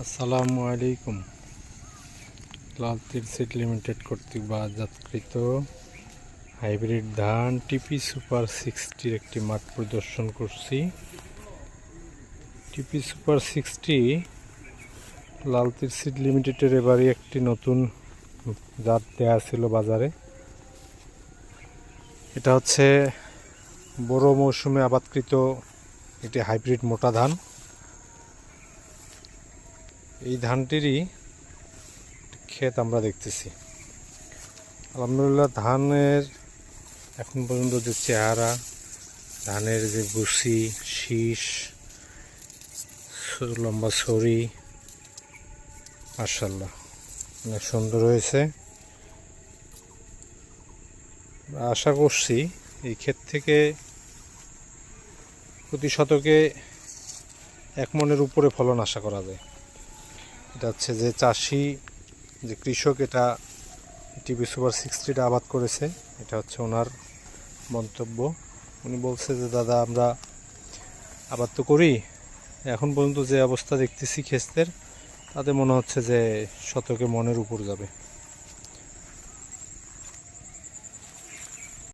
আসসালামু আলাইকুম। লাল তীর সিড লিমিটেড কর্তৃক বাজারকৃত হাইব্রিড ধান টিপি সুপার 60 একটি মাঠ পরিদর্শন করছি। টিপি সুপার 60 লাল তীর সিড লিমিটেডের এবারই একটি নতুন জাত দেওয়া ছিল বাজারে। এটা হচ্ছে বড় মৌসুমে আবাদকৃত একটি হাইব্রিড মোটা ধান। এই ধানটিরই ক্ষেত আমরা দেখতেছি। আলহামদুলিল্লাহ, ধানের এখন পর্যন্ত যে চেহারা, ধানের যে ভুসি, শীষ, লম্বা ছড়ি, মাশাআল্লাহ অনেক সুন্দর হয়েছে। আশা করছি এই ক্ষেত থেকে প্রতি শতকে 1 মণের উপরে ফলন আশা করা যায়। এটা হচ্ছে যে চাষি, যে কৃষক এটা টিপি সুপার 60টা আবাদ করেছে, এটা হচ্ছে ওনার মন্তব্য। উনি বলছে যে দাদা, আমরা আবাদ তো করি, এখন পর্যন্ত যে অবস্থা দেখতেছি ক্ষেতের, তাতে মনে হচ্ছে যে শতকে মনের উপর যাবে।